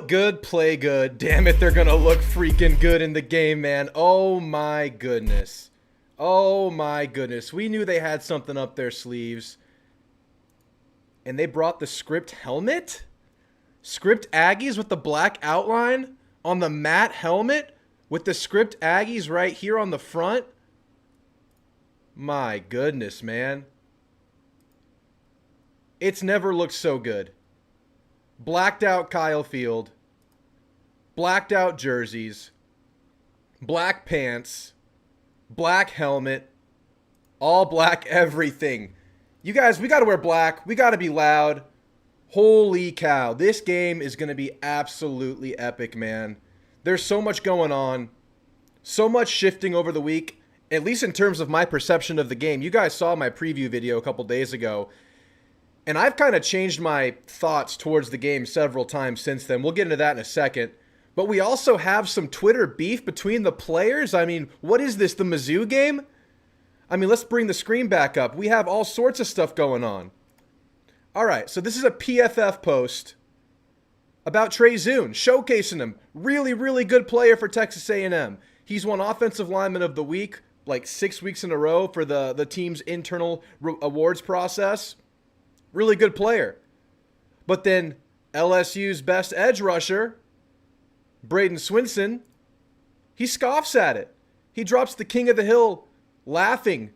Look good, play good. Damn it, they're going to look freaking good in the game, man. Oh my goodness. Oh my goodness. We knew they had something up their sleeves. And they brought the script helmet? Script Aggies with the black outline on the matte helmet with the script Aggies right here on the front? My goodness, man. It's never looked so good. Blacked out Kyle Field. Blacked out jerseys. Black pants. Black helmet. All black everything. You guys, we got to wear black. We got to be loud. Holy cow. This game is going to be absolutely epic, man. There's so much going on. So much shifting over the week, at least in terms of my perception of the game. You guys saw my preview video a couple days ago. And I've kind of changed my thoughts towards the game several times since then. We'll get into that in a second. But we also have some Twitter beef between the players. I mean, what is this, the Mizzou game? I mean, let's bring the screen back up. We have all sorts of stuff going on. All right, so this is a PFF post about Trey Zune, showcasing him. Really, really good player for Texas A&M. He's won Offensive Lineman of the Week like 6 weeks in a row for the team's internal awards process. Really good player. But then LSU's best edge rusher, Braden Swinson, he scoffs at it. He drops the King of the Hill laughing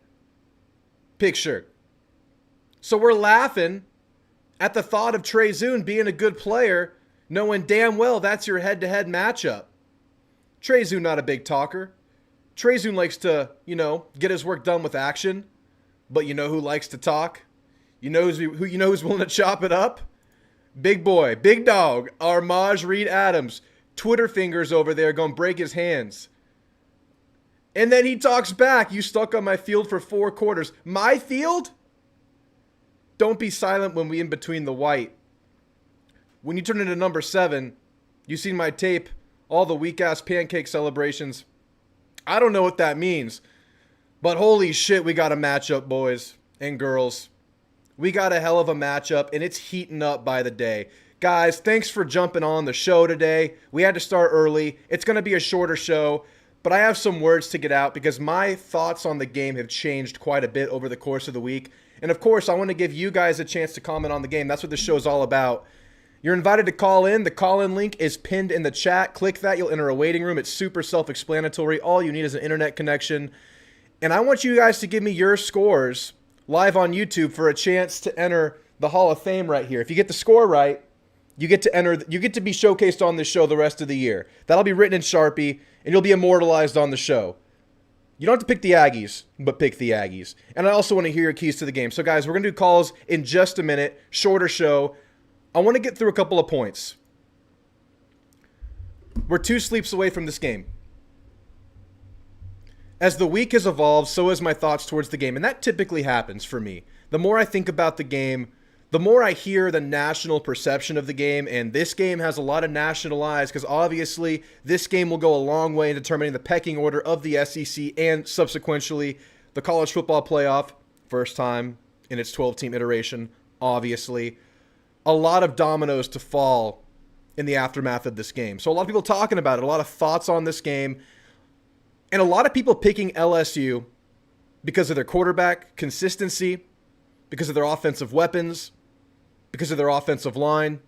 picture. So we're laughing at the thought of Trey Zune being a good player, knowing damn well that's your head-to-head matchup. Trey Zune not a big talker. Trey Zune likes to, get his work done with action. But you know who likes to talk? You know who's willing to chop it up? Big boy, big dog, Armaj Reed Adams. Twitter fingers over there going to break his hands. And then he talks back, you stuck on my field for 4 quarters. My field? Don't be silent when we in between the white. When you turn into number 7, you seen my tape, all the weak-ass pancake celebrations. I don't know what that means. But holy shit, we got a matchup, boys and girls. We got a hell of a matchup, and it's heating up by the day. Guys, thanks for jumping on the show today. We had to start early. It's going to be a shorter show, but I have some words to get out because my thoughts on the game have changed quite a bit over the course of the week. And of course, I want to give you guys a chance to comment on the game. That's what this show is all about. You're invited to call in. The call-in link is pinned in the chat. Click that. You'll enter a waiting room. It's super self-explanatory. All you need is an internet connection. And I want you guys to give me your scores live on YouTube for a chance to enter the Hall of Fame right here. If you get the score right, you get to be showcased on this show the rest of the year. That'll be written in Sharpie, and you'll be immortalized on the show. You don't have to pick the Aggies, but pick the Aggies. And I also want to hear your keys to the game. So, guys, we're going to do calls in just a minute. Shorter show. I want to get through a couple of points. We're 2 sleeps away from this game. As the week has evolved, so has my thoughts towards the game. And that typically happens for me. The more I think about the game, the more I hear the national perception of the game. And this game has a lot of national eyes because obviously this game will go a long way in determining the pecking order of the SEC and subsequently the college football playoff. First time in its 12-team iteration, obviously. A lot of dominoes to fall in the aftermath of this game. So a lot of people talking about it, a lot of thoughts on this game. And a lot of people picking LSU because of their quarterback consistency, because of their offensive weapons, because of their offensive line,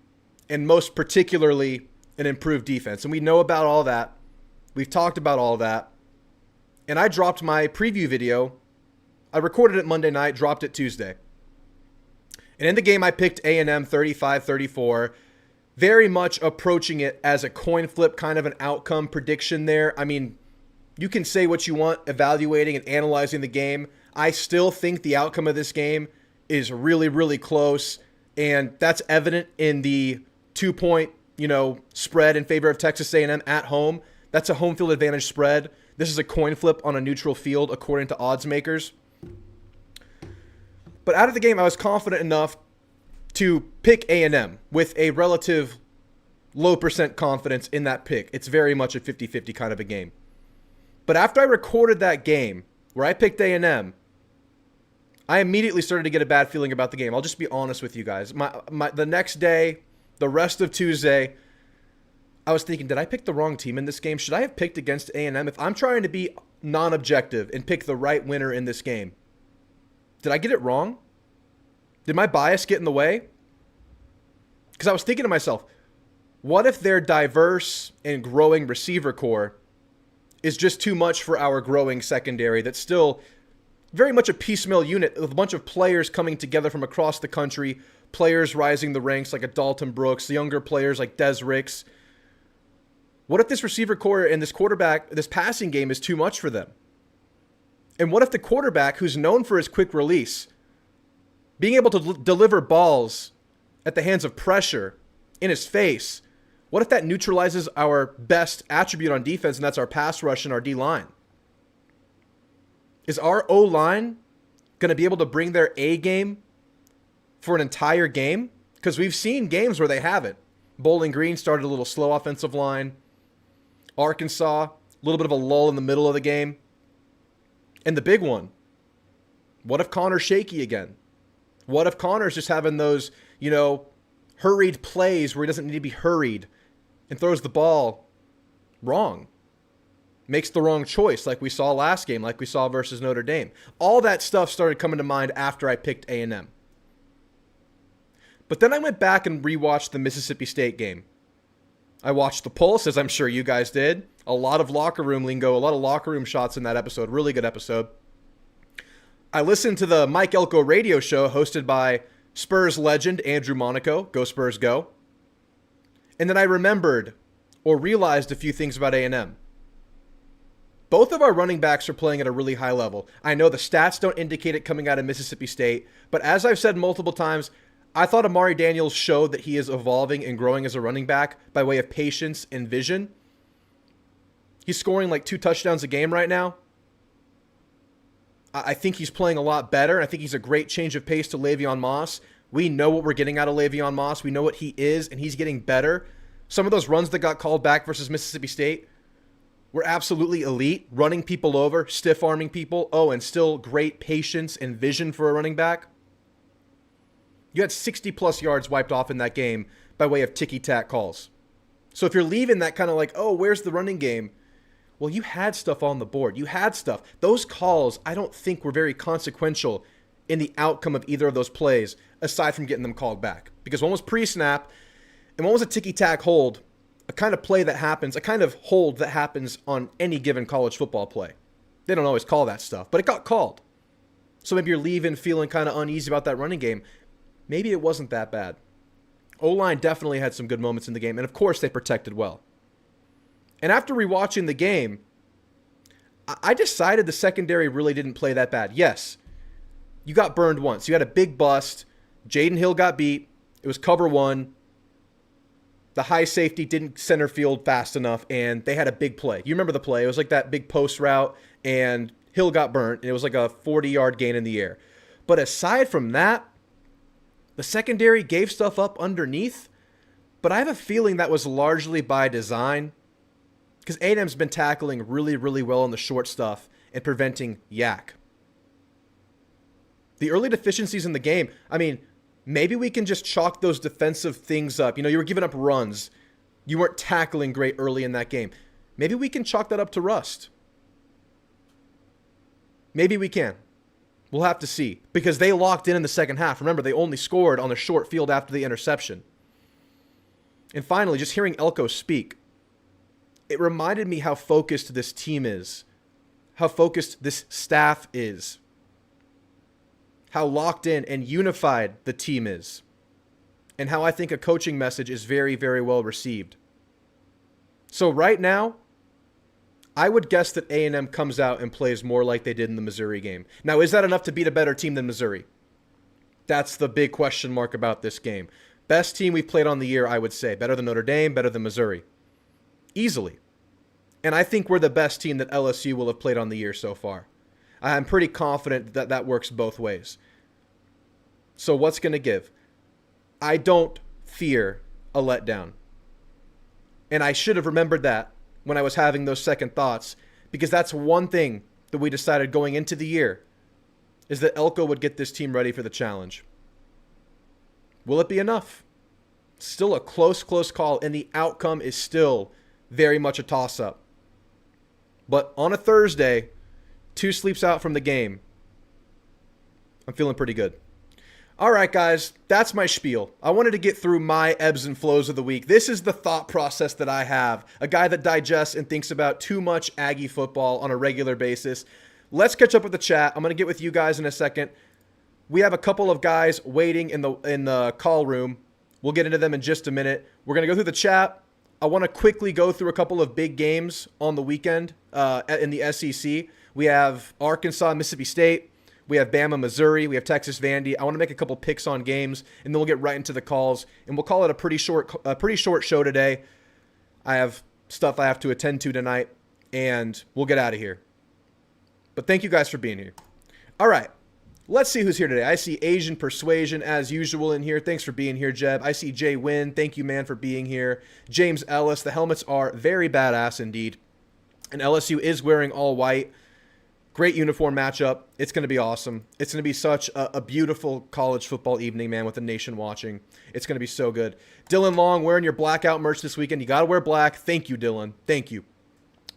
and most particularly an improved defense. And we know about all that. We've talked about all that. And I dropped my preview video. I recorded it Monday night, dropped it Tuesday. And in the game, I picked A&M 35-34, very much approaching it as a coin flip, kind of an outcome prediction there. I mean, you can say what you want evaluating and analyzing the game. I still think the outcome of this game is really, really close. And that's evident in the 2-point, spread in favor of Texas A&M at home. That's a home field advantage spread. This is a coin flip on a neutral field, according to odds makers. But out of the game, I was confident enough to pick A&M with a relative low percent confidence in that pick. It's very much a 50-50 kind of a game. But after I recorded that game where I picked A&M, I immediately started to get a bad feeling about the game. I'll just be honest with you guys. The next day, the rest of Tuesday, I was thinking, did I pick the wrong team in this game? Should I have picked against A&M? If I'm trying to be non-objective and pick the right winner in this game, did I get it wrong? Did my bias get in the way? Because I was thinking to myself, what if their diverse and growing receiver core is just too much for our growing secondary that's still very much a piecemeal unit with a bunch of players coming together from across the country, players rising the ranks like a Dalton Brooks, the younger players like Des Ricks. What if this receiver core and this quarterback, this passing game is too much for them? And what if the quarterback, who's known for his quick release, being able to deliver balls at the hands of pressure in his face, what if that neutralizes our best attribute on defense, and that's our pass rush and our D-line? Is our O-line going to be able to bring their A game for an entire game? Because we've seen games where they haven't. Bowling Green started a little slow offensive line. Arkansas, a little bit of a lull in the middle of the game. And the big one, what if Connor's shaky again? What if Connor's just having those, hurried plays where he doesn't need to be hurried and throws the ball wrong? Makes the wrong choice like we saw last game, like we saw versus Notre Dame. All that stuff started coming to mind after I picked A&M. But then I went back and rewatched the Mississippi State game. I watched the Pulse, as I'm sure you guys did. A lot of locker room lingo, a lot of locker room shots in that episode. Really good episode. I listened to the Mike Elko radio show hosted by Spurs legend Andrew Monaco. Go Spurs, go. And then I remembered or realized a few things about A&M. Both of our running backs are playing at a really high level. I know the stats don't indicate it coming out of Mississippi State, but as I've said multiple times, I thought Amari Daniels showed that he is evolving and growing as a running back by way of patience and vision. He's scoring like 2 touchdowns a game right now. I think he's playing a lot better. I think he's a great change of pace to Le'Veon Moss. We know what we're getting out of Le'Veon Moss. We know what he is, and he's getting better. Some of those runs that got called back versus Mississippi State were absolutely elite, running people over, stiff-arming people. Oh, and still great patience and vision for a running back. You had 60-plus yards wiped off in that game by way of ticky-tack calls. So if you're leaving that kind of like, oh, where's the running game? Well, you had stuff on the board. You had stuff. Those calls, I don't think were very consequential in the outcome of either of those plays, aside from getting them called back. Because one was pre-snap, and one was a ticky-tack hold, a kind of play that happens, a kind of hold that happens on any given college football play. They don't always call that stuff, but it got called. So maybe you're leaving feeling kind of uneasy about that running game. Maybe it wasn't that bad. O-line definitely had some good moments in the game, and of course they protected well. And after rewatching the game, I decided the secondary really didn't play that bad. Yes, you got burned once. You had a big bust. Jaden Hill got beat. It was cover 1. The high safety didn't center field fast enough, and they had a big play. You remember the play. It was like that big post route, and Hill got burnt, and it was like a 40-yard gain in the air. But aside from that, the secondary gave stuff up underneath, but I have a feeling that was largely by design because A&M's been tackling really, really well on the short stuff and preventing yak. The early deficiencies in the game, maybe we can just chalk those defensive things up. You were giving up runs. You weren't tackling great early in that game. Maybe we can chalk that up to rust. Maybe we can. We'll have to see, because they locked in the second half. Remember, they only scored on the short field after the interception. And finally, just hearing Elko speak, it reminded me how focused this team is, how focused this staff is, how locked in and unified the team is, and how I think a coaching message is very, very well received. So right now, I would guess that A&M comes out and plays more like they did in the Missouri game. Now, is that enough to beat a better team than Missouri? That's the big question mark about this game. Best team we've played on the year, I would say. Better than Notre Dame, better than Missouri. Easily. And I think we're the best team that LSU will have played on the year so far. I'm pretty confident that that works both ways. So what's going to give? I don't fear a letdown. And I should have remembered that when I was having those second thoughts, because that's one thing that we decided going into the year, is that Elko would get this team ready for the challenge. Will it be enough? Still a close call, and the outcome is still very much a toss-up. But on a Thursday, 2 sleeps out from the game, I'm feeling pretty good. All right, guys, that's my spiel. I wanted to get through my ebbs and flows of the week. This is the thought process that I have, a guy that digests and thinks about too much Aggie football on a regular basis. Let's catch up with the chat. I'm going to get with you guys in a second. We have a couple of guys waiting in the call room. We'll get into them in just a minute. We're going to go through the chat. I want to quickly go through a couple of big games on the weekend in the SEC. We have Arkansas, Mississippi State. We have Bama, Missouri. We have Texas, Vandy. I want to make a couple picks on games, and then we'll get right into the calls. And we'll call it a pretty short show today. I have stuff I have to attend to tonight, and we'll get out of here. But thank you guys for being here. All right, let's see who's here today. I see Asian Persuasion as usual in here. Thanks for being here, Jeb. I see Jay Wynn. Thank you, man, for being here. James Ellis. The helmets are very badass indeed. And LSU is wearing all white. Great uniform matchup. It's going to be awesome. It's going to be such a beautiful college football evening, man, with the nation watching. It's going to be so good. Dylan Long wearing your blackout merch this weekend. You got to wear black. Thank you, Dylan. Thank you.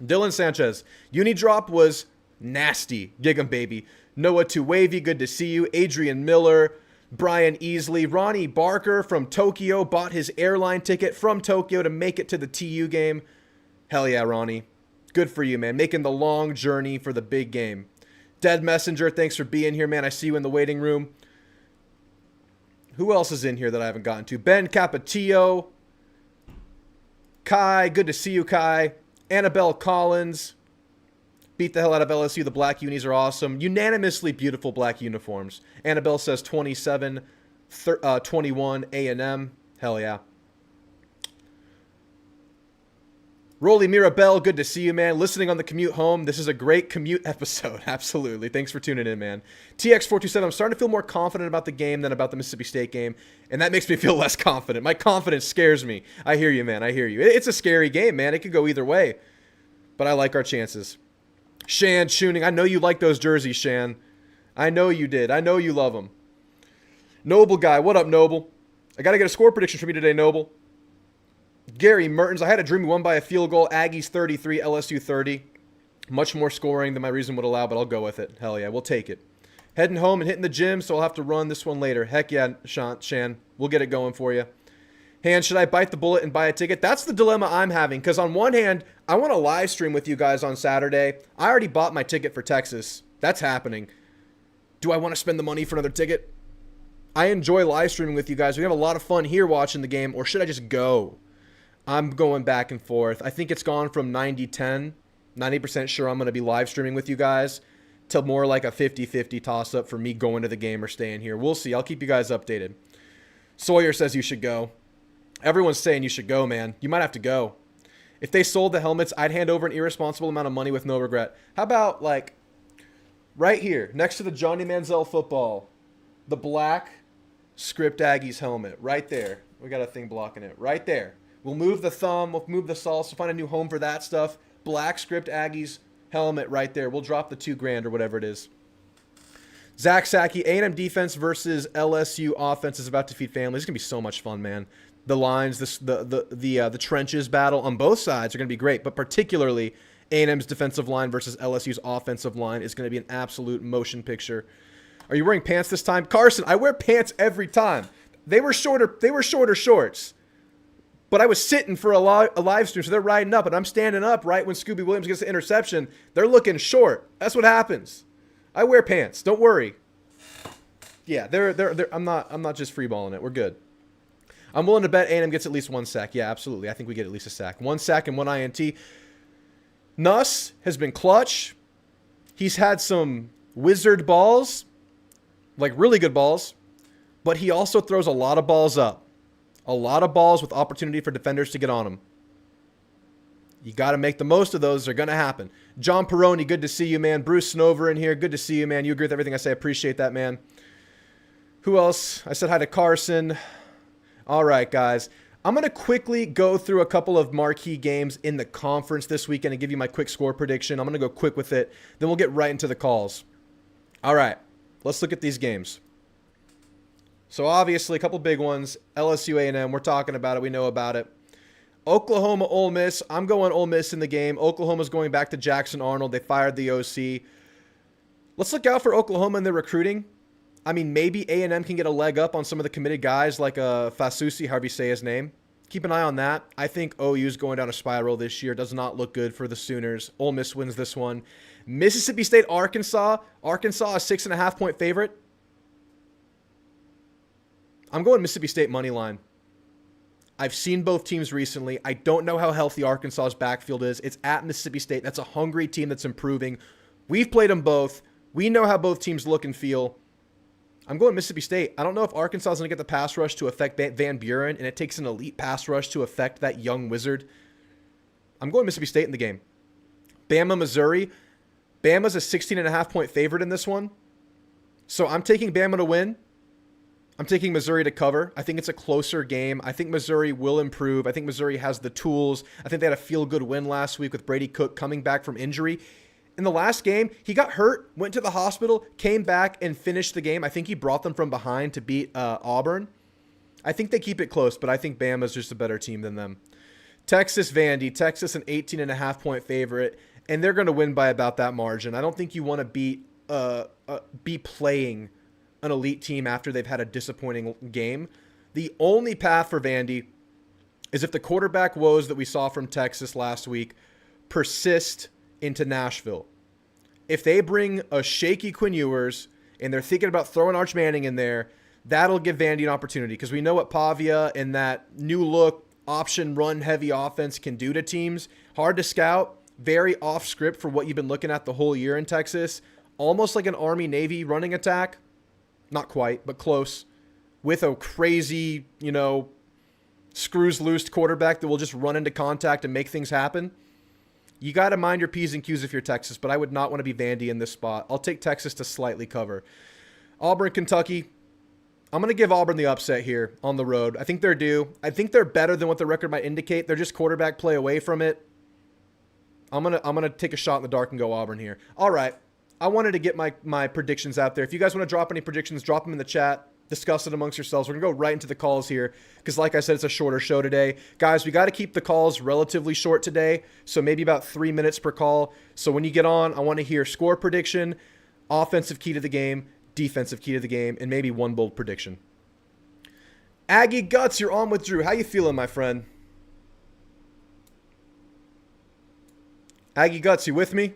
Dylan Sanchez. Uni drop was nasty. Gig 'em, baby. Noah Tuwavy, good to see you. Adrian Miller. Brian Easley. Ronnie Barker from Tokyo bought his airline ticket from Tokyo to make it to the TU game. Hell yeah, Ronnie. Good for you, man. Making the long journey for the big game. Dead Messenger, thanks for being here, man. I see you in the waiting room. Who else is in here that I haven't gotten to? Ben Capatillo. Kai, good to see you, Kai. Annabelle Collins. Beat the hell out of LSU. The black unis are awesome. Unanimously beautiful black uniforms. Annabelle says 27, 21 A&M. Hell yeah. Rolly Mirabelle, good to see you, man. Listening on the commute home. This is a great commute episode. Absolutely. Thanks for tuning in, man. TX427, I'm starting to feel more confident about the game than about the Mississippi State game, and that makes me feel less confident. My confidence scares me. I hear you, man. I hear you. It's a scary game, man. It could go either way, but I like our chances. Shan Tuning, I know you like those jerseys, Shan. I know you did. I know you love them. Noble Guy, what up, Noble? I got to get a score prediction from you today, Noble. Gary Mertens, I had a dream we won by a field goal. Aggies 33, LSU 30. Much more scoring than my reason would allow, but I'll go with it. Hell yeah, we'll take it. Heading home and hitting the gym, so I'll have to run this one later. Heck yeah, Shan. We'll get it going for you. Han, should I bite the bullet and buy a ticket? That's the dilemma I'm having, because on one hand, I want to live stream with you guys on Saturday. I already bought my ticket for Texas. That's happening. Do I want to spend the money for another ticket? I enjoy live streaming with you guys. We have a lot of fun here watching the game, or should I just go? I'm going back and forth. I think it's gone from 90-10, 90% sure I'm going to be live streaming with you guys, to more like a 50-50 toss-up for me going to the game or staying here. We'll see. I'll keep you guys updated. Sawyer says you should go. Everyone's saying you should go, man. You might have to go. If they sold the helmets, I'd hand over an irresponsible amount of money with no regret. How about, like, right here, next to the Johnny Manziel football, the black Script Aggies helmet, right there. We got a thing blocking it. Right there. We'll move the thumb. We'll move the sauce. We'll find a new home for that stuff. Black Script Aggies helmet right there. We'll drop the $2,000 or whatever it is. Zach Saki, A&M defense versus LSU offense is about to feed families. It's going to be so much fun, man. The lines, the trenches battle on both sides are going to be great, but particularly A&M's defensive line versus LSU's offensive line is going to be an absolute motion picture. Are you wearing pants this time? Carson, I wear pants every time. They were shorter shorts. But I was sitting for a live stream, so they're riding up, and I'm standing up right when Scooby Williams gets the interception. They're looking short. That's what happens. I wear pants. Don't worry. Yeah, I'm not just freeballing it. We're good. I'm willing to bet A&M gets at least one sack. Yeah, absolutely. I think we get at least a sack. One sack and one INT. Nuss has been clutch. He's had some wizard balls, like really good balls, but he also throws a lot of balls up. A lot of balls with opportunity for defenders to get on him. You got to make the most of those. They're going to happen. John Peroni, good to see you, man. Bruce Snover in here. Good to see you, man. You agree with everything I say. I appreciate that, man. Who else? I said hi to Carson. All right, guys. I'm going to quickly go through a couple of marquee games in the conference this weekend and give you my quick score prediction. I'm going to go quick with it. Then we'll get right into the calls. All right. Let's look at these games. So obviously a couple big ones. LSU A&M, we're talking about it. We know about it. Oklahoma, Ole Miss. I'm going Ole Miss in the game. Oklahoma's going back to Jackson Arnold. They fired the OC. Let's look out for Oklahoma in their recruiting. I mean, maybe A&M can get a leg up on some of the committed guys like Fasusi, however you say his name. Keep an eye on that. I think OU's going down a spiral this year. Does not look good for the Sooners. Ole Miss wins this one. Mississippi State, Arkansas. Arkansas, a 6.5-point favorite. I'm going Mississippi State money line. I've seen both teams recently. I don't know how healthy Arkansas's backfield is. It's at Mississippi State. That's a hungry team that's improving. We've played them both. We know how both teams look and feel. I'm going Mississippi State. I don't know if Arkansas is going to get the pass rush to affect Van Buren, and it takes an elite pass rush to affect that young wizard. I'm going Mississippi State in the game. Bama, Missouri. Bama's a 16.5-point favorite in this one. So I'm taking Bama to win. I'm taking Missouri to cover. I think it's a closer game. I think Missouri will improve. I think Missouri has the tools. I think they had a feel-good win last week with Brady Cook coming back from injury. In the last game, he got hurt, went to the hospital, came back, and finished the game. I think he brought them from behind to beat Auburn. I think they keep it close, but I think Bama's just a better team than them. Texas, Vandy. Texas, an 18.5-point favorite, and they're going to win by about that margin. I don't think you want to be playing an elite team after they've had a disappointing game. The only path for Vandy is if the quarterback woes that we saw from Texas last week persist into Nashville. If they bring a shaky Quinn Ewers and they're thinking about throwing Arch Manning in there, that'll give Vandy an opportunity because we know what Pavia and that new look option run heavy offense can do to teams. Hard to scout, very off script for what you've been looking at the whole year in Texas. Almost like an Army-Navy running attack. Not quite, but close. With a crazy, screws loose quarterback that will just run into contact and make things happen. You got to mind your P's and Q's if you're Texas, but I would not want to be Vandy in this spot. I'll take Texas to slightly cover. Auburn, Kentucky. I'm going to give Auburn the upset here on the road. I think they're due. I think they're better than what the record might indicate. They're just quarterback play away from it. I'm gonna take a shot in the dark and go Auburn here. All right. I wanted to get my predictions out there. If you guys want to drop any predictions, drop them in the chat. Discuss it amongst yourselves. We're going to go right into the calls here because, like I said, it's a shorter show today. Guys, we got to keep the calls relatively short today, so maybe about 3 minutes per call. So when you get on, I want to hear score prediction, offensive key to the game, defensive key to the game, and maybe one bold prediction. Aggie Guts, you're on with Drew. How you feeling, my friend? Aggie Guts, you with me?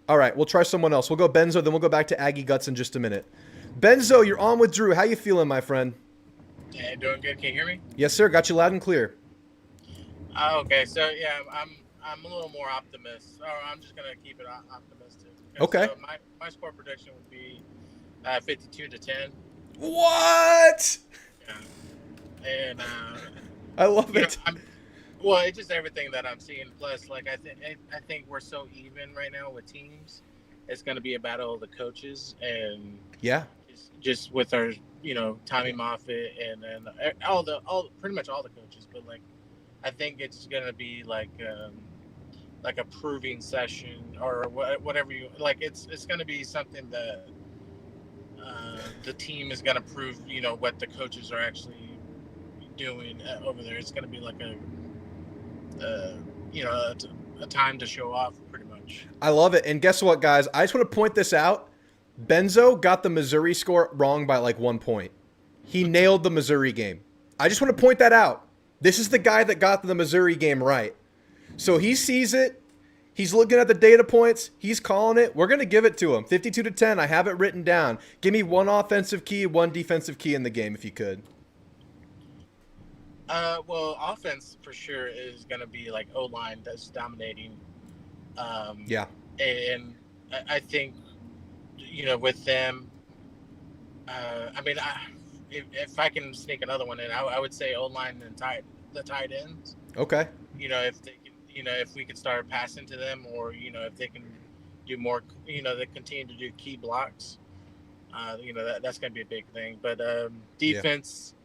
All right, we'll try someone else. We'll go Benzo, then we'll go back to Aggie Guts in just a minute. Benzo, you're on with Drew. How you feeling, my friend? Yeah, doing good. Can you hear me? Yes, sir. Got you loud and clear. Okay, so yeah, I'm a little more optimistic. I'm just gonna keep it optimistic. Okay. So my score prediction would be 52-10. What? Yeah. And I love it. Well, it's just everything that I'm seeing. Plus, like I think we're so even right now with teams. It's going to be a battle of the coaches, and yeah, just with our Tommy Moffitt and then pretty much all the coaches. But like, I think it's going to be like a proving session or whatever you like. It's going to be something that the team is going to prove what the coaches are actually doing over there. It's going to be like a time to show off, pretty much. I love it. And guess what, guys? I just want to point this out. Benzo got the Missouri score wrong by like 1 point. He nailed the Missouri game. I just want to point that out. This is the guy that got the Missouri game right. So he sees it. He's looking at the data points. He's calling it. We're going to give it to him. 52-10. I have it written down. Give me one offensive key, one defensive key in the game, if you could. Well, offense for sure is going to be like O-line that's dominating. Yeah. And I think, with them, if I can sneak another one in, I would say O-line and the tight ends. Okay. If they can, if we could start passing to them, or if they can do more, they continue to do key blocks. That's going to be a big thing. But defense. Yeah.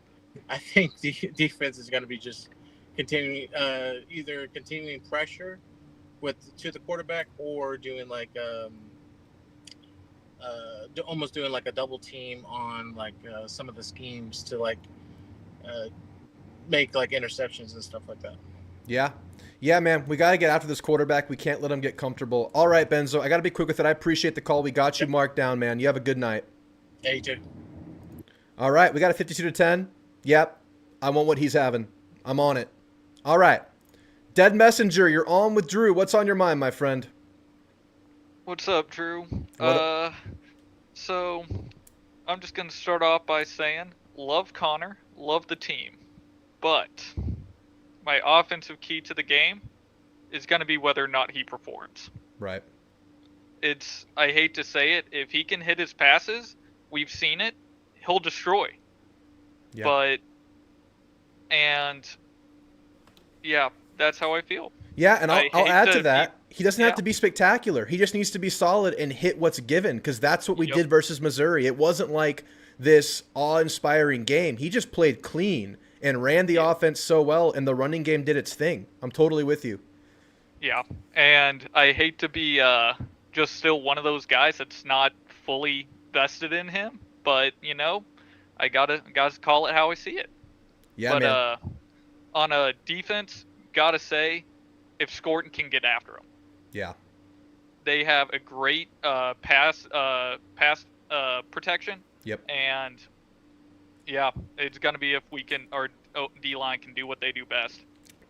I think the defense is going to be just continuing, either continuing pressure to the quarterback, or doing like almost doing like a double team on like some of the schemes to like uh, make like interceptions and stuff like that. Yeah. Yeah, man. We got to get after this quarterback. We can't let him get comfortable. All right, Benzo. I got to be quick with it. I appreciate the call. We got you Yep. marked down, man. You have a good night. Yeah, you too. All right. We got a 52-10. Yep. I want what he's having. I'm on it. All right. Dead Messenger, you're on with Drew. What's on your mind, my friend? What's up, Drew? What? So I'm just gonna start off by saying, love Connor, love the team, but my offensive key to the game is gonna be whether or not he performs. Right. I hate to say it, if he can hit his passes, we've seen it, he'll destroy. Yeah. But, and yeah, that's how I feel. Yeah, and I'll add to that. He doesn't have Yeah. to be spectacular. He just needs to be solid and hit what's given, because that's what we Yep. did versus Missouri. It wasn't like this awe-inspiring game. He just played clean and ran the offense so well, and the running game did its thing. I'm totally with you. Yeah, and I hate to be just still one of those guys that's not fully vested in him, but I gotta call it how I see it. Yeah, But man. On a defense, gotta say, if Scorton can get after him, Yeah. they have a great pass protection, Yep. and yeah, it's gonna be if we can our D-line can do what they do best.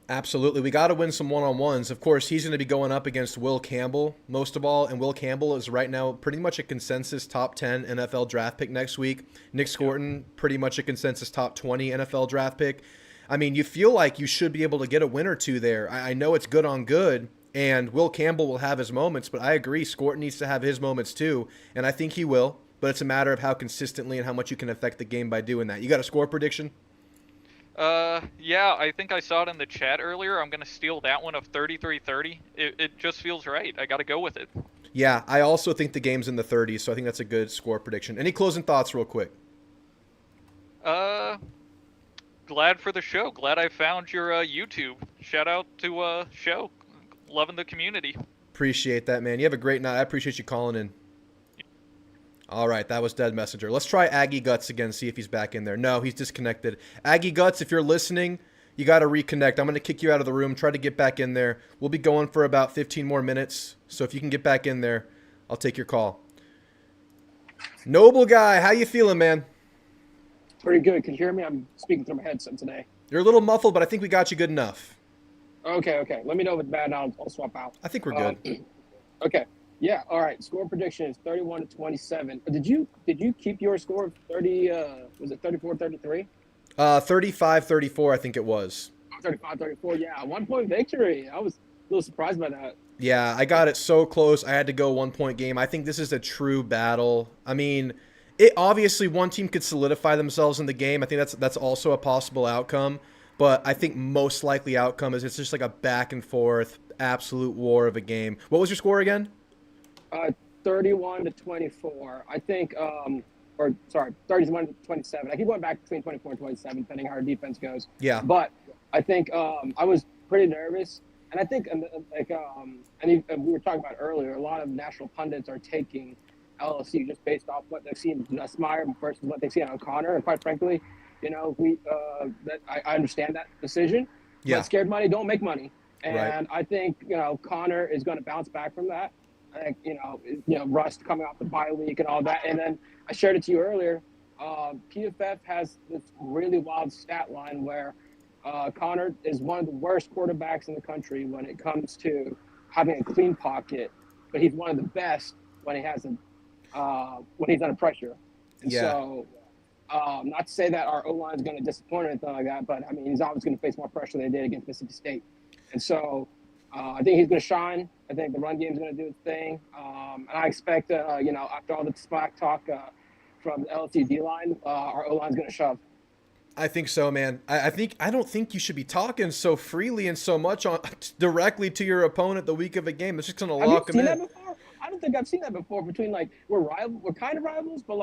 Absolutely. We got to win some one-on-ones. Of course, he's going to be going up against Will Campbell most of all, and Will Campbell is right now pretty much a consensus top 10 NFL draft pick next week. Nick Scorton, pretty much a consensus top 20 NFL draft pick. I mean, you feel like you should be able to get a win or two there. I know it's good on good, and Will Campbell will have his moments, but I agree, Scorton needs to have his moments too, and I think he will, but it's a matter of how consistently and how much you can affect the game by doing that. You got a score prediction? Yeah, I think I saw it in the chat earlier. I'm gonna steal that one of 33-30. It just feels right. I gotta go with it. Yeah, I also think the game's in the 30s, so I think that's a good score prediction. Any closing thoughts real quick? Glad for the show. Glad I found your YouTube. Shout out to show. Loving the community. Appreciate that, man. You have a great night. I appreciate you calling in. All right, that was Dead Messenger. Let's try Aggie Guts again, see if he's back in there. No, he's disconnected. Aggie Guts, if you're listening, you got to reconnect. I'm going to kick you out of the room. Try to get back in there. We'll be going for about 15 more minutes, so if you can get back in there, I'll take your call. Noble Guy, how you feeling, man? Pretty good. Can you hear me? I'm speaking through my headset today. You're a little muffled, but I think we got you good enough. Okay. Let me know if it's bad. I'll swap out. I think we're good. Okay. Yeah. All right. Score prediction is 31-27. Did you keep your score of 30? Was it 34-33? 35-34, I think it was. 35-34. Yeah. 1 point victory. I was a little surprised by that. Yeah, I got it so close. I had to go 1 point game. I think this is a true battle. I mean, it obviously one team could solidify themselves in the game. I think that's also a possible outcome. But I think most likely outcome is it's just like a back and forth, absolute war of a game. What was your score again? 31-24. I think, 31-27. I keep going back between 24 and 27, depending how our defense goes. Yeah. But I think I was pretty nervous, and I think and we were talking about earlier, a lot of national pundits are taking LSU just based off what they've seen in Nussmeier versus what they've seen on Connor, and quite frankly, I understand that decision. Yeah. But scared money don't make money, and Right. I think Connor is going to bounce back from that. I think Rust coming off the bye week and all that, and then I shared it to you earlier. PFF has this really wild stat line where Connor is one of the worst quarterbacks in the country when it comes to having a clean pocket, but he's one of the best when he has when he's under pressure. And Yeah. So, not to say that our O-line is going to disappoint or anything like that, but I mean he's always going to face more pressure than he did against Mississippi State, and so I think he's going to shine. I think the run game is going to do its thing, and I expect after all the smack talk from the LSU D-line, our O-line is going to shove. I think so, man. I don't think you should be talking so freely and so much on directly to your opponent the week of a game. It's just gonna Have you lock him seen in. that before? I don't think I've seen that before. Between we're kind of rivals, but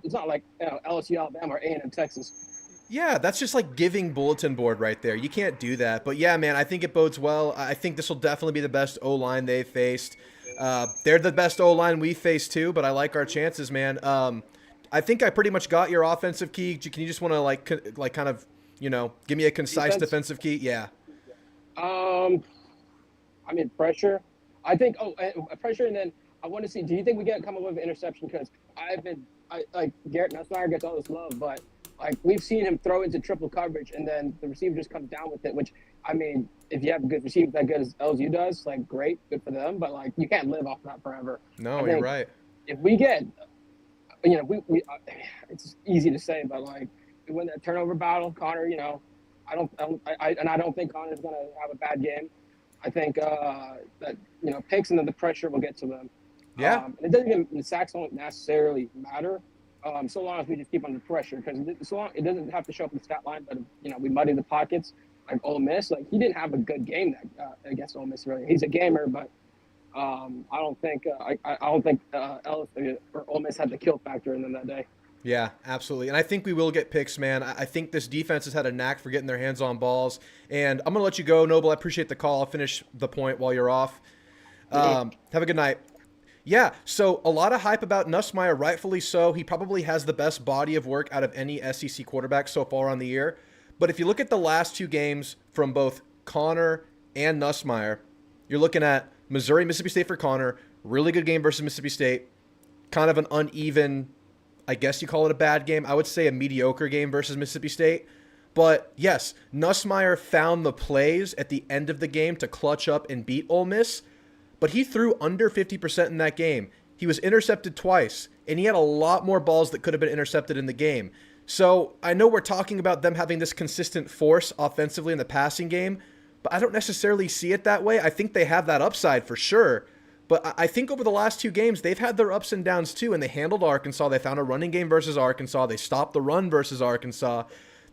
it's not like LSU Alabama or A&M Texas. Yeah, that's just like giving bulletin board right there. You can't do that. But yeah, man, I think it bodes well. I think this will definitely be the best O-line they've faced. They're the best O-line we face too, but I like our chances, man. I think I pretty much got your offensive key. Can you just want to like kind of, give me a concise defensive key? Yeah. I mean, pressure. I think. Pressure, and then I want to see. Do you think we come up with an interception? Because like Garrett Nussmeier gets all this love, but like we've seen him throw into triple coverage, and then the receiver just comes down with it. Which, I mean, if you have a good receiver that good as LSU does, like great, good for them. But like you can't live off that forever. No, you're right. If we get, we it's easy to say, but like we win that turnover battle, Connor. I don't think Connor's gonna have a bad game. I think that picks and then the pressure will get to them. Yeah. It doesn't even the sacks don't necessarily matter, so long as we just keep under pressure. Because so long it doesn't have to show up in the stat line, but we muddy the pockets. Like Ole Miss, like he didn't have a good game against Ole Miss. Really, he's a gamer, but I don't think LSU or Ole Miss had the kill factor in them that day. Yeah, absolutely. And I think we will get picks, man. I think this defense has had a knack for getting their hands on balls. And I'm going to let you go, Noble. I appreciate the call. I'll finish the point while you're off. Have a good night. Yeah, so a lot of hype about Nussmeier, rightfully so. He probably has the best body of work out of any SEC quarterback so far on the year. But if you look at the last two games from both Connor and Nussmeier, you're looking at Missouri, Mississippi State for Connor, really good game versus Mississippi State, kind of an uneven, I guess you call it a bad game. I would say a mediocre game versus Mississippi State. But yes, Nussmeier found the plays at the end of the game to clutch up and beat Ole Miss, but he threw under 50% in that game. He was intercepted twice, and he had a lot more balls that could have been intercepted in the game. So I know we're talking about them having this consistent force offensively in the passing game, but I don't necessarily see it that way. I think they have that upside for sure. But I think over the last two games, they've had their ups and downs too, and they handled Arkansas. They found a running game versus Arkansas. They stopped the run versus Arkansas.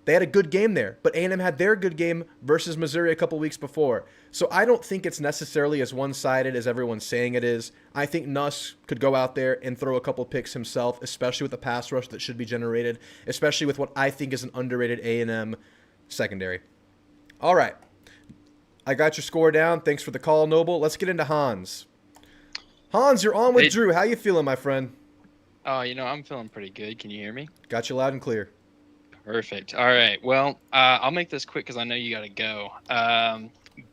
They had a good game there, but A&M had their good game versus Missouri a couple weeks before. So I don't think it's necessarily as one-sided as everyone's saying it is. I think Nuss could go out there and throw a couple picks himself, especially with the pass rush that should be generated, especially with what I think is an underrated A&M secondary. All right. I got your score down. Thanks for the call, Noble. Let's get into Hans. Hans, you're on with Drew. How you feeling, my friend? Oh, I'm feeling pretty good. Can you hear me? Got you loud and clear. Perfect. All right. Well, I'll make this quick because I know you got to go.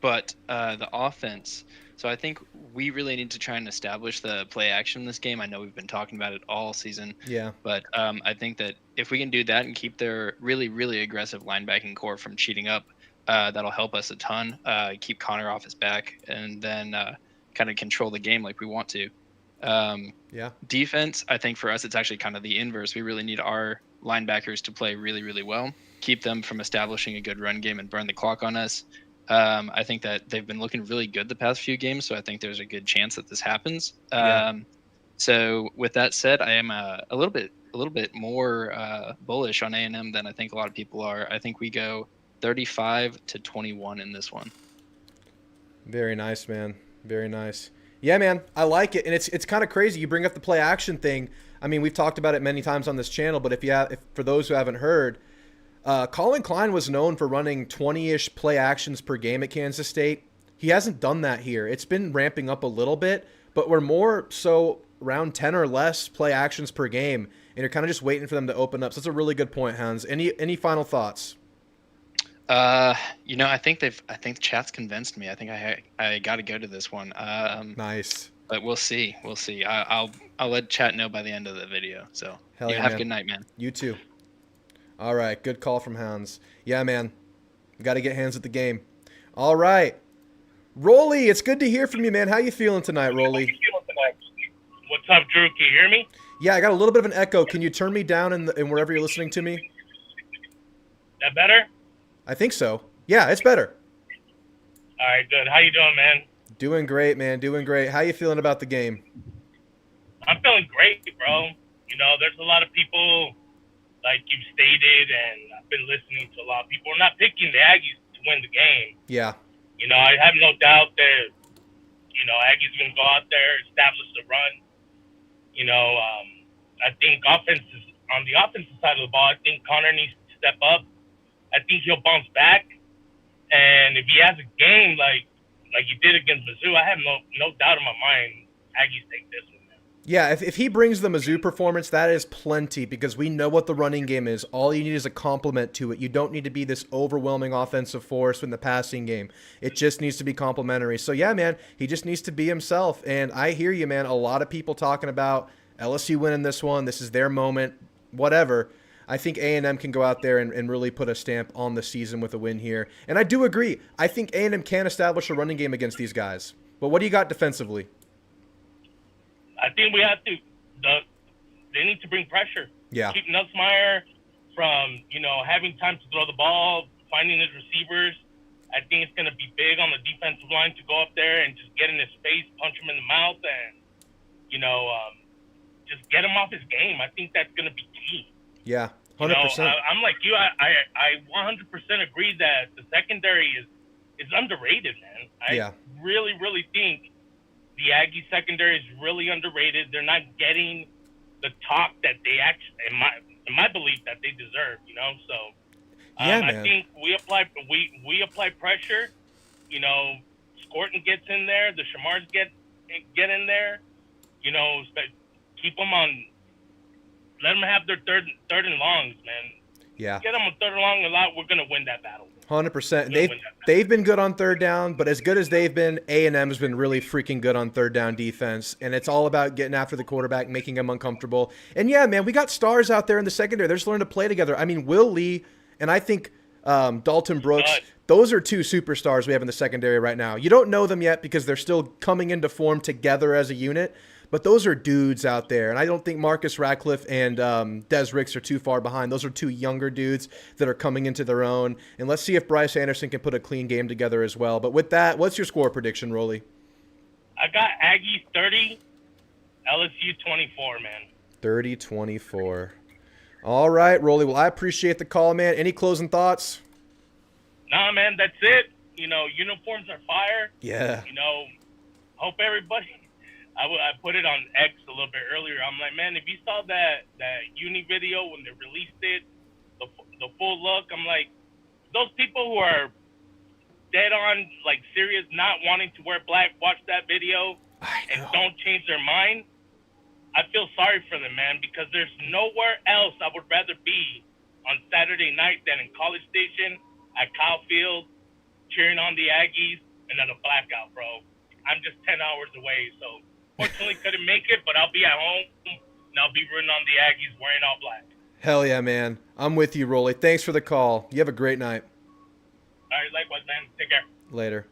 But the offense. So I think we really need to try and establish the play action in this game. I know we've been talking about it all season. Yeah. But I think that if we can do that and keep their really, really aggressive linebacking core from cheating up, that'll help us a ton. Keep Connor off his back, and then kind of control the game like we want to. Yeah. Defense, I think for us, it's actually kind of the inverse. We really need our linebackers to play really, really well, keep them from establishing a good run game and burn the clock on us. I think that they've been looking really good the past few games, so I think there's a good chance that this happens. So with that said, I am a little bit more bullish on A&M than I think a lot of people are. I think we go 35-21 in this one. Very nice, man. Very nice. Yeah, man, I like it, and it's kind of crazy. You bring up the play action thing. I mean, we've talked about it many times on this channel, but if for those who haven't heard, Colin Klein was known for running 20-ish play actions per game at Kansas State. He hasn't done that here. It's been ramping up a little bit, but we're more so around 10 or less play actions per game, and you're kind of just waiting for them to open up. So that's a really good point, Hans. Any final thoughts? I think the chat's convinced me. I think I got to go to this one. Nice. But we'll see. I'll let chat know by the end of the video. So Hell yeah, have man. a good night, man. You too. All right, good call from Hans. Yeah, man, got to get hands at the game. All right, Rolly, it's good to hear from you, man. How you feeling tonight, Rolly? What's up, Drew? Can you hear me? Yeah, I got a little bit of an echo. Can you turn me down in wherever you're listening to me? That better? I think so. Yeah, it's better. All right, good. How you doing, man? Doing great, man. Doing great. How you feeling about the game? I'm feeling great, bro. There's a lot of people, like you've stated, and I've been listening to a lot of people. We're not picking the Aggies to win the game. Yeah. I have no doubt that, Aggies going to go out there, establish the run. I think on the offensive side of the ball, I think Connor needs to step up. I think he'll bounce back. And if he has a game like he did against Mizzou, I have no doubt in my mind Aggies take this one, man. Yeah, if he brings the Mizzou performance, that is plenty because we know what the running game is. All you need is a complement to it. You don't need to be this overwhelming offensive force in the passing game. It just needs to be complementary. So, yeah, man, he just needs to be himself. And I hear you, man. A lot of people talking about LSU winning this one. This is their moment, whatever. I think A&M can go out there and really put a stamp on the season with a win here. And I do agree. I think A&M can establish a running game against these guys. But what do you got defensively? I think we have to. They need to bring pressure. Yeah. Keep Nussmeier from having time to throw the ball, finding his receivers. I think it's going to be big on the defensive line to go up there and just get in his face, punch him in the mouth, and just get him off his game. I think that's going to be key. Yeah, 100%. I'm like you. I 100% agree that the secondary is underrated, man. I really, really think the Aggie secondary is really underrated. They're not getting the talk that they actually, in my belief, that they deserve. So I think we apply pressure. Scorton gets in there. The Shamars get in there. Keep them on. Let them have their third and longs, man. Yeah. Get them on third and long a lot. We're gonna win that battle. 100%. They've been good on third down, but as good as they've been, A&M has been really freaking good on third down defense, and it's all about getting after the quarterback, making him uncomfortable. And yeah, man, we got stars out there in the secondary. They're just learning to play together. I mean, Will Lee and I think Dalton Brooks, those are two superstars we have in the secondary right now. You don't know them yet because they're still coming into form together as a unit, but those are dudes out there. And I don't think Marcus Radcliffe and Des Ricks are too far behind. Those are two younger dudes that are coming into their own. And let's see if Bryce Anderson can put a clean game together as well. But with that, what's your score prediction, Rolly? I got Aggie 30, LSU 24, man. 30-24. All right, Rolly. Well, I appreciate the call, man. Any closing thoughts? Nah, man, that's it. Uniforms are fire. Yeah. Hope everybody... I put it on X a little bit earlier. I'm like, man, if you saw that uni video when they released it, the full look, I'm like, those people who are dead on, like, serious, not wanting to wear black, watch that video and don't change their mind. I feel sorry for them, man, because there's nowhere else I would rather be on Saturday night than in College Station, at Kyle Field, cheering on the Aggies, and at a blackout, bro. I'm just 10 hours away, so fortunately couldn't make it, but I'll be at home, and I'll be rooting on the Aggies wearing all black. Hell yeah, man. I'm with you, Rolly. Thanks for the call. You have a great night. All right, likewise, man. Take care. Later.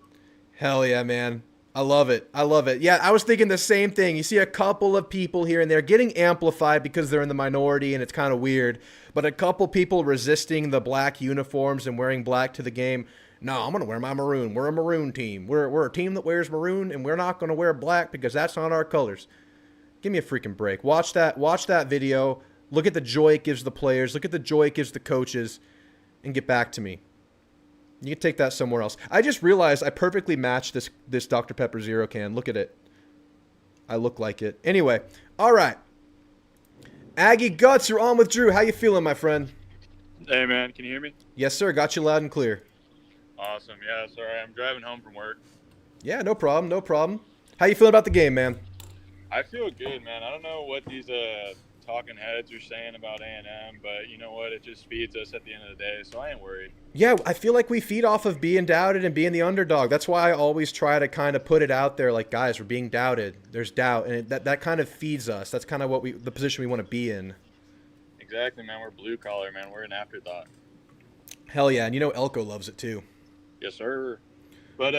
Hell yeah, man. I love it. I love it. Yeah, I was thinking the same thing. You see a couple of people here and there getting amplified because they're in the minority and it's kind of weird, but a couple people resisting the black uniforms and wearing black to the game. No, I'm going to wear my maroon. We're a maroon team. We're a team that wears maroon, and we're not going to wear black because that's not our colors. Give me a freaking break. Watch that video. Look at the joy it gives the players. Look at the joy it gives the coaches, and get back to me. You can take that somewhere else. I just realized I perfectly matched this Dr. Pepper Zero can. Look at it. I look like it. Anyway, all right. Aggie Guts, you're on with Drew. How you feeling, my friend? Hey, man. Can you hear me? Yes, sir. Got you loud and clear. Awesome. Yeah, sorry. I'm driving home from work. Yeah, no problem. No problem. How you feeling about the game, man? I feel good, man. I don't know what these talking heads are saying about A&M, but you know what? It just feeds us at the end of the day, so I ain't worried. Yeah, I feel like we feed off of being doubted and being the underdog. That's why I always try to kind of put it out there like, guys, we're being doubted. There's doubt, and that kind of feeds us. That's kind of the position we want to be in. Exactly, man. We're blue collar, man. We're an afterthought. Hell yeah, and Elko loves it too. Yes, sir. But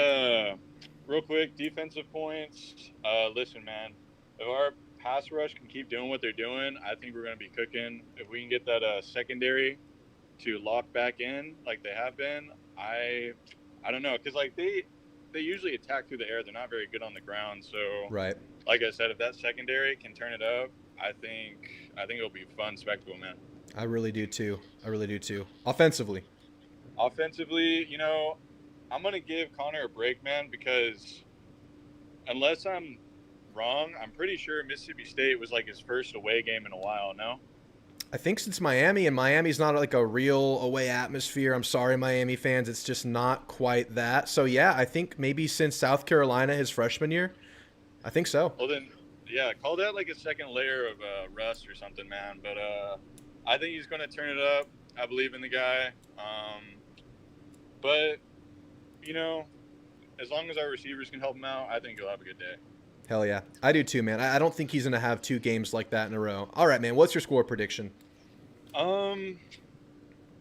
real quick, defensive points. Listen, man, if our pass rush can keep doing what they're doing, I think we're going to be cooking. If we can get that secondary to lock back in like they have been, I don't know, because like they usually attack through the air. They're not very good on the ground. So right, like I said, if that secondary can turn it up, I think it'll be a fun spectacle, man. I really do too. Offensively, I'm going to give Connor a break, man, because unless I'm wrong, I'm pretty sure Mississippi State was like his first away game in a while, no? I think since Miami, and Miami's not like a real away atmosphere. I'm sorry, Miami fans. It's just not quite that. So, yeah, I think maybe since South Carolina his freshman year. I think so. Well then, yeah, call that like a second layer of rust or something, man. But I think he's going to turn it up. I believe in the guy. But you know, as long as our receivers can help him out, I think he'll have a good day. Hell yeah. I do too, man. I don't think he's going to have 2 games like that in a row. All right, man. What's your score prediction? I'm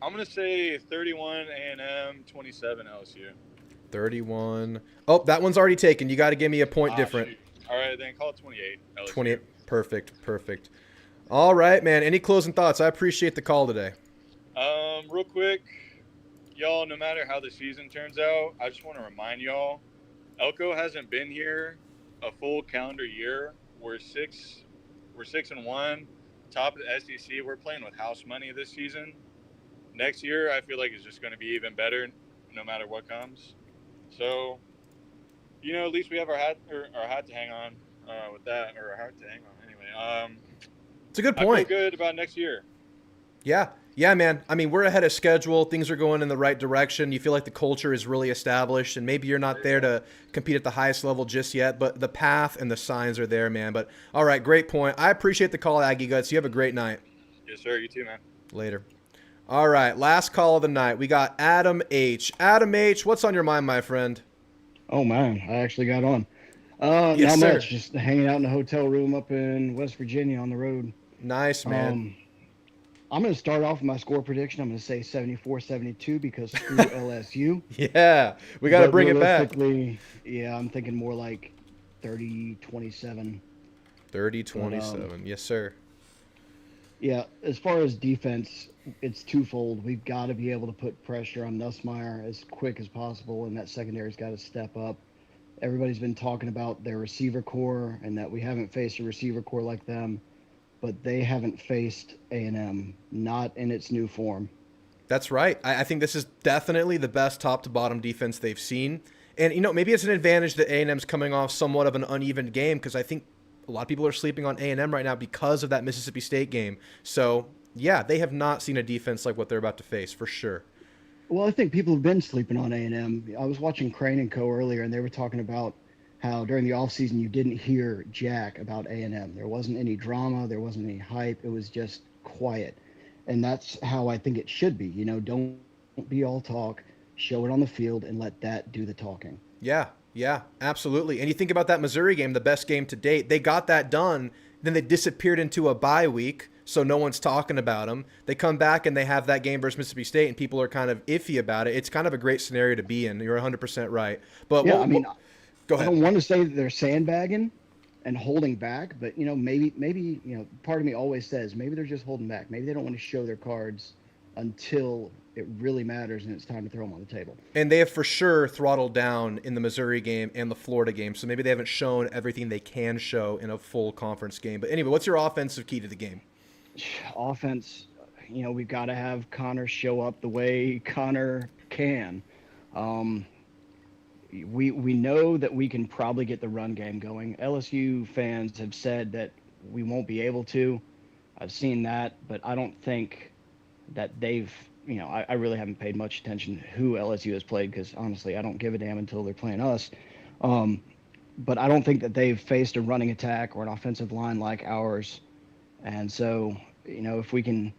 going to say 31 A&M, 27 LSU. 31. Oh, that one's already taken. You got to give me a point different. Shoot. All right, then call it 28 LSU. 28. Perfect. All right, man. Any closing thoughts? I appreciate the call today. Real quick, y'all, no matter how the season turns out, I just want to remind y'all, Elko hasn't been here a full calendar year. We're 6-1, top of the SEC. We're playing with house money this season. Next year, I feel like it's just going to be even better, no matter what comes. So, you know, at least we have our hat to hang on with that, or our hat to hang on anyway. It's a good point. I feel good about next year. Yeah, man. I mean, we're ahead of schedule. Things are going in the right direction. You feel like the culture is really established, and maybe you're not there to compete at the highest level just yet, but the path and the signs are there, man. But all right, great point. I appreciate the call, Aggie Guts. You have a great night. Yes, sir. You too, man. Later. All right, last call of the night. We got Adam H. Adam H., what's on your mind, my friend? Oh, man. I actually got on. Yes, not sir. much. Just hanging out in a hotel room up in West Virginia on the road. Nice, man. I'm going to start off with my score prediction. I'm going to say 74-72 because screw LSU. Yeah, we got to bring it back. Yeah, I'm thinking more like 30-27. 30-27. Yes, sir. Yeah, as far as defense, it's twofold. We've got to be able to put pressure on Nussmeier as quick as possible, and that secondary's got to step up. Everybody's been talking about their receiver core and that we haven't faced a receiver core like them, but they haven't faced A&M, not in its new form. That's right. I think this is definitely the best top-to-bottom defense they've seen. And, you know, maybe it's an advantage that A&M's coming off somewhat of an uneven game because I think a lot of people are sleeping on A&M right now because of that Mississippi State game. So, yeah, they have not seen a defense like what they're about to face, for sure. Well, I think people have been sleeping on A&M. I was watching Crane and Co. earlier, and they were talking about how during the offseason you didn't hear jack about A&M. There wasn't any drama. There wasn't any hype. It was just quiet. And that's how I think it should be. You know, don't be all talk. Show it on the field and let that do the talking. Yeah, absolutely. And you think about that Missouri game, the best game to date. They got that done. Then they disappeared into a bye week, so no one's talking about them. They come back and they have that game versus Mississippi State, and people are kind of iffy about it. It's kind of a great scenario to be in. You're 100% right. But yeah, go ahead. I don't want to say that they're sandbagging and holding back, but, you know, maybe, you know, part of me always says maybe they're just holding back. Maybe they don't want to show their cards until it really matters and it's time to throw them on the table. And they have for sure throttled down in the Missouri game and the Florida game, so maybe they haven't shown everything they can show in a full conference game. But anyway, what's your offensive key to the game? Offense, you know, we've got to have Connor show up the way Connor can. We know that we can probably get the run game going. LSU fans have said that we won't be able to. I've seen that, but I don't think that they've, you know, I really haven't paid much attention to who LSU has played because, honestly, I don't give a damn until they're playing us. But I don't think that they've faced a running attack or an offensive line like ours. And so, you know, if we can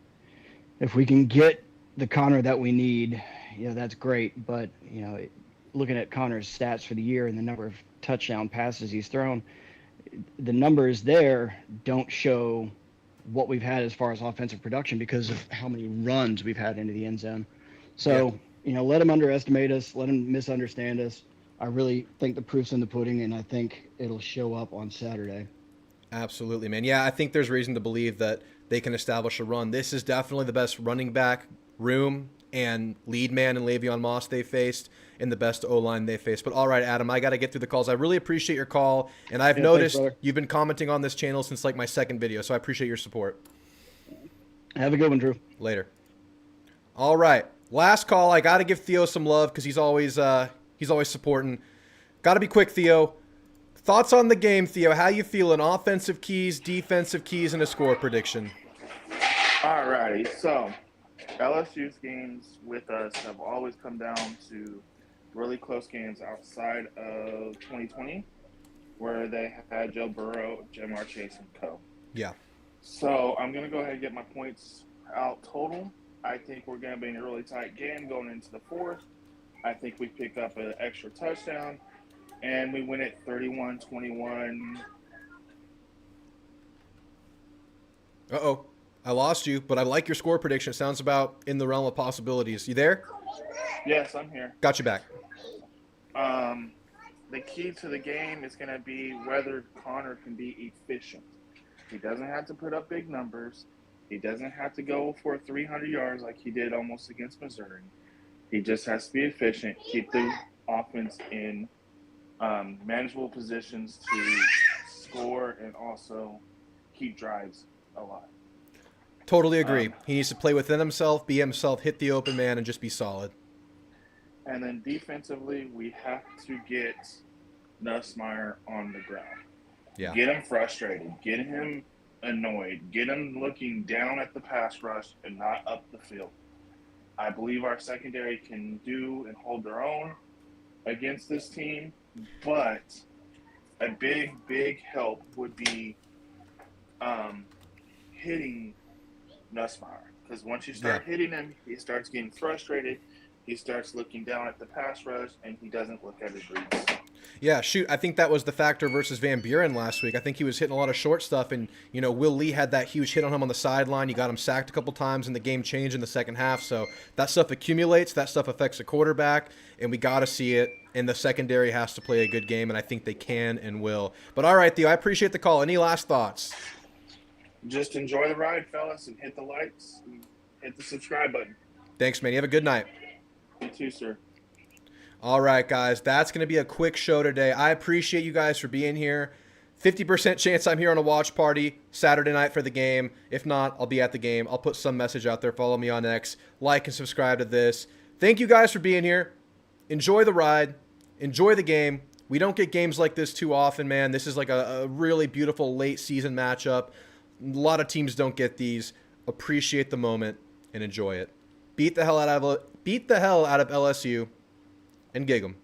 get the Connor that we need, you know, that's great. But, you know, looking at Connor's stats for the year and the number of touchdown passes he's thrown, the numbers there don't show what we've had as far as offensive production because of how many runs we've had into the end zone. So, you know, let them underestimate us, let them misunderstand us. I really think the proof's in the pudding, and I think it'll show up on Saturday. Absolutely, man. Yeah, I think there's reason to believe that they can establish a run. This is definitely the best running back room and lead man in Le'Veon Moss they faced and the best O-line they faced. But all right, Adam, I got to get through the calls. I really appreciate your call, and I've noticed you've been commenting on this channel since like my second video, so I appreciate your support. Have a good one, Drew. Later. All right, last call. I got to give Theo some love because he's always supporting. Got to be quick, Theo. Thoughts on the game, Theo? How you feeling? Offensive keys, defensive keys, and a score prediction. All righty, so LSU's games with us have always come down to really close games outside of 2020. where they had Joe Burrow, Jamar Chase, and Co. Yeah. So I'm going to go ahead and get my points out total. I think we're going to be in a really tight game going into the fourth. I think we pick up an extra touchdown, and we win it 31-21. Uh-oh. I lost you, but I like your score prediction. It sounds about in the realm of possibilities. You there? Yes, I'm here. Got you back. The key to the game is going to be whether Connor can be efficient. He doesn't have to put up big numbers. He doesn't have to go for 300 yards like he did almost against Missouri. He just has to be efficient, keep the offense in manageable positions to score, and also keep drives alive. Totally agree. He needs to play within himself, be himself, hit the open man, and just be solid. And then defensively, we have to get Nussmeier on the ground. Yeah. Get him frustrated. Get him annoyed. Get him looking down at the pass rush and not up the field. I believe our secondary can do and hold their own against this team, but a big, big help would be hitting Nussmeier. Because once you start hitting him, he starts getting frustrated. He starts looking down at the pass rush, and he doesn't look at his reads. Yeah, shoot, I think that was the factor versus Van Buren last week. I think he was hitting a lot of short stuff, and, you know, Will Lee had that huge hit on him on the sideline. He got him sacked a couple times, and the game changed in the second half. So that stuff accumulates. That stuff affects the quarterback, and we got to see it, and the secondary has to play a good game, and I think they can and will. But all right, Theo, I appreciate the call. Any last thoughts? Just enjoy the ride, fellas, and hit the likes and hit the subscribe button. Thanks, man. You have a good night. You too, sir. All right, guys, that's going to be a quick show today. I appreciate you guys for being here. 50% chance I'm here on a watch party Saturday night for the game. If not, I'll be at the game. I'll put some message out there. Follow me on X. Like and subscribe to this. Thank you guys for being here. Enjoy the ride. Enjoy the game. We don't get games like this too often, man. This is like a really beautiful late season matchup. A lot of teams don't get these. Appreciate the moment and enjoy it. Beat the hell out of LSU and gig 'em.